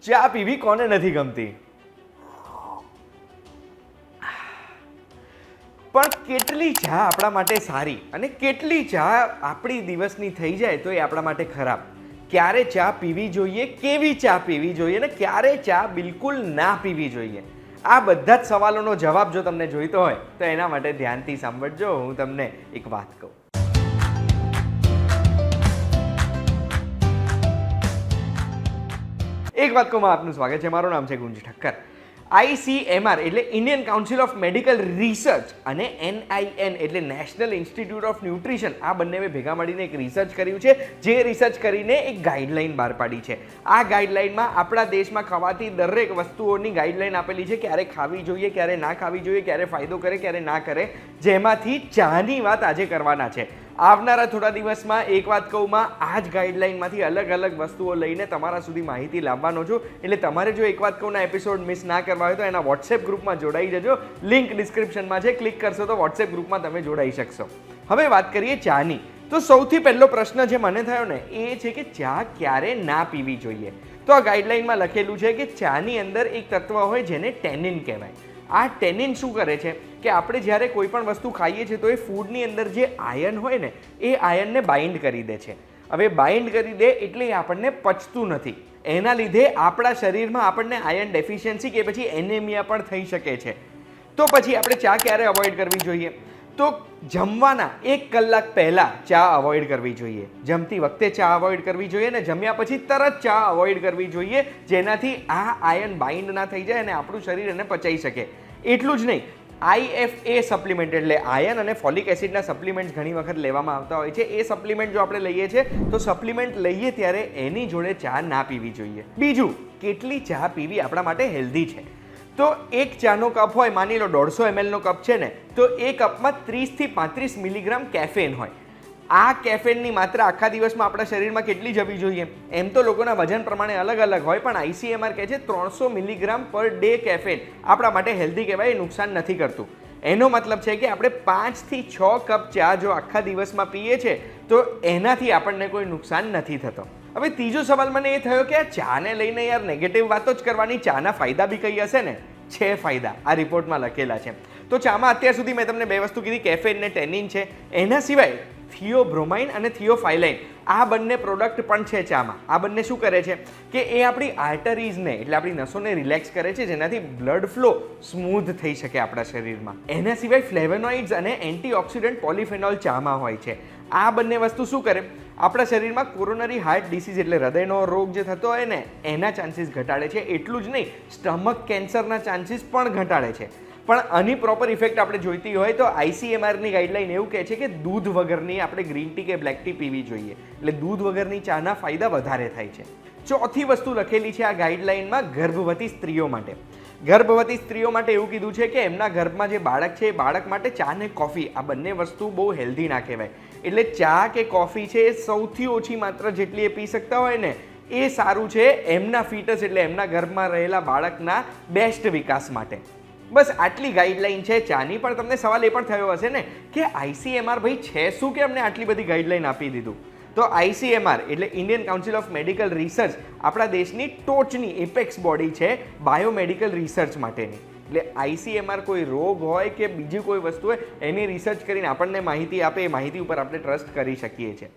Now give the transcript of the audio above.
ચા પીવી કોને નથી ગમતી, પણ કેટલી ચા આપણા માટે સારી અને કેટલી ચા આપણી દિવસની થઈ જાય તો એ આપણા માટે ખરાબ. ક્યારે ચા પીવી જોઈએ, કેવી ચા પીવી જોઈએ અને ક્યારે ચા બિલકુલ ના પીવી જોઈએ, આ બધા જ સવાલોનો જવાબ જો તમને જોઈતો હોય તો એના માટે ધ્યાનથી સાંભળજો. હું તમને એક વાત કહું. એક વાત કહું, આપનું સ્વાગત છે. મારું નામ છે ગુંજ ઠક્કર. ICMR એટલે Indian council of medical research અને NIN એટલે નેશનલ ઇન્સ્ટિટ્યૂટ ઓફ ન્યુટ્રિશન, આ બંને ભેગા મળીને એક રિસર્ચ કર્યું છે, જે રિસર્ચ કરીને એક ગાઈડલાઈન બહાર પાડી છે. આ ગાઈડલાઈનમાં આપણા દેશમાં ખવાતી દરેક વસ્તુઓની ગાઈડલાઈન આપેલી છે, ક્યારે ખાવી જોઈએ, ક્યારે ના ખાવી જોઈએ, ક્યારે ફાયદો કરે, ક્યારે ના કરે, જેમાંથી ચાની વાત આજે કરવાના છે. આવનારા થોડા દિવસમાં એક વાત કહુંમાં આ જ ગાઈડલાઈનમાંથી અલગ અલગ વસ્તુઓ લઈને તમારા સુધી માહિતી લાવવાનો છું. એટલે તમારે જો એક વાત કહુંના એપિસોડ મિસ ના કરવા હોય તો એના વોટ્સએપ ગ્રુપમાં જોડાઈ જજો. લિંક ડિસ્ક્રિપ્શનમાં છે, ક્લિક કરશો તો વોટ્સએપ ગ્રુપમાં તમે જોડાઈ શકશો. હવે વાત કરીએ ચાની. તો સૌથી પહેલો પ્રશ્ન જે મને થયો ને એ છે કે ચા ક્યારે ના પીવી જોઈએ. તો આ ગાઈડલાઈનમાં લખેલું છે કે ચાની અંદર એક તત્વ હોય જેને ટેનિન કહેવાય. આ ટેનિન શું કરે છે કે આપણે જ્યારે કોઈ પણ વસ્તુ ખાઈએ છીએ તો એ ફૂડની અંદર જે આયર્ન હોય ને એ આયર્નને બાઇન્ડ કરી દે છે. હવે બાઇન્ડ કરી દે એટલે એ આપણને પચતું નથી. એના લીધે આપણા શરીરમાં આપણને આયર્ન ડેફિશિયન્સી કે પછી એનેમિયા પણ થઈ શકે છે. તો પછી આપણે ચા ક્યારે અવોઇડ કરવી જોઈએ? તો જમવાના 1 કલાક પહેલાં ચા અવોઇડ કરવી જોઈએ. જમતી વખતે ચા અવોઇડ કરવી જોઈએ અને જમ્યા પછી તરત ચા અવોઇડ કરવી જોઈએ, જેનાથી આ આયર્ન બાઇન્ડ ના થઈ જાય અને આપણું શરીર એને પચાવી શકે. એટલું જ નહીં, IFA સપ્લિમેન્ટ એટલે આયર્ન અને ફોલિક એસિડના સપ્લિમેન્ટ ઘણી વખત લેવામાં આવતા હોય છે. એ સપ્લિમેન્ટ જો આપણે લઈએ છીએ તો સપ્લિમેન્ટ લઈએ ત્યારે એની જોડે ચા ના પીવી જોઈએ. બીજું, કેટલી ચા પીવી આપણા માટે હેલ્ધી છે? તો એક ચાનો કપ હોય, માની લો 150 ml નો કપ છે ને, તો એ કપમાં 30 થી 35 મિલીગ્રામ કેફેન હોય. આ કેફેનની માત્રા આખા દિવસમાં આપણા શરીરમાં કેટલી જવી જોઈએ? એમ તો લોકોના વજન પ્રમાણે અલગ અલગ હોય, પણ ICMR કહે છે 300 મિલીગ્રામ પર ડે કેફેન આપણા માટે હેલ્ધી કહેવાય, એ નુકસાન નથી કરતું. એનો મતલબ છે કે આપણે 5 થી 6 કપ ચા જો આખા દિવસમાં પીએ છીએ તો એનાથી આપણને કોઈ નુકસાન નથી થતો. હવે ત્રીજો સવાલ મને એ થયો કે આ ચાને લઈને યાર નેગેટિવ વાતો જ કરવાની, ચાના ફાયદા બી કઈ હશે ને? છે ફાયદા, આ રિપોર્ટમાં લખેલા છે. તો ચામાં અત્યાર સુધી મેં તમને 2 વસ્તુ કીધી, કેફેન ને ટેનિન છે. એના સિવાય થિયોબ્રોમાઇન અને થિયોફાઇલાઇન આ બંને પ્રોડક્ટ પણ છે ચામાં. આ બંને શું કરે છે કે એ આપણી આર્ટરીઝને એટલે આપણી નસોને રિલેક્સ કરે છે, જેનાથી બ્લડ ફ્લો સ્મૂધ થઈ શકે આપણા શરીરમાં. એના સિવાય ફ્લેવોનોઇડ્સ અને એન્ટીઓક્સિડન્ટ પોલિફેનોલ ચામાં હોય છે. આ બંને વસ્તુ શું કરે? આપણા શરીરમાં કોરોનરી હાર્ટ ડિસીઝ એટલે હૃદયનો રોગ જે થતો હોય ને એના ચાન્સીસ ઘટાડે છે. એટલું જ નહીં, સ્ટમક કેન્સરના ચાન્સીસ પણ ઘટાડે છે. પણ આની પ્રોપર ઇફેક્ટ આપણે જોઈતી હોય તો ICMRની ગાઈડલાઈન એવું કહે છે કે દૂધ વગરની આપણે ગ્રીન ટી કે બ્લેક ટી પીવી જોઈએ. એટલે દૂધ વગરની ચાના ફાયદા વધારે થાય છે. ચોથી વસ્તુ લખેલી છે આ ગાઈડલાઈનમાં ગર્ભવતી સ્ત્રીઓ માટે. ગર્ભવતી સ્ત્રીઓ માટે એવું કીધું છે કે એમના ગર્ભમાં જે બાળક છે એ બાળક માટે ચા ને કોફી આ બંને વસ્તુ બહુ હેલ્ધી ના કહેવાય. એટલે ચા કે કોફી છે એ સૌથી ઓછી માત્રા જેટલી એ પી શકતા હોય ને એ સારું છે એમના ફીટસ એટલે એમના ગર્ભમાં રહેલા બાળકના બેસ્ટ વિકાસ માટે. બસ આટલી ગાઈડલાઈન છે ચાની. પણ તમને સવાલ એ પણ થયો હશે ને કે ICMR ભાઈ છે શું કે અમને આટલી બધી ગાઈડલાઈન આપી દીધું? તો ICMR એટલે Indian council of medical research આપણા દેશની ટોચની એપેક્સ બોડી છે બાયોમેડિકલ રિસર્ચ માટેની. એટલે ICMR કોઈ રોગ હોય કે બીજી કોઈ વસ્તુ હોય એની રિસર્ચ કરીને આપણને માહિતી આપે, એ માહિતી ઉપર આપણે ટ્રસ્ટ કરી શકીએ છીએ.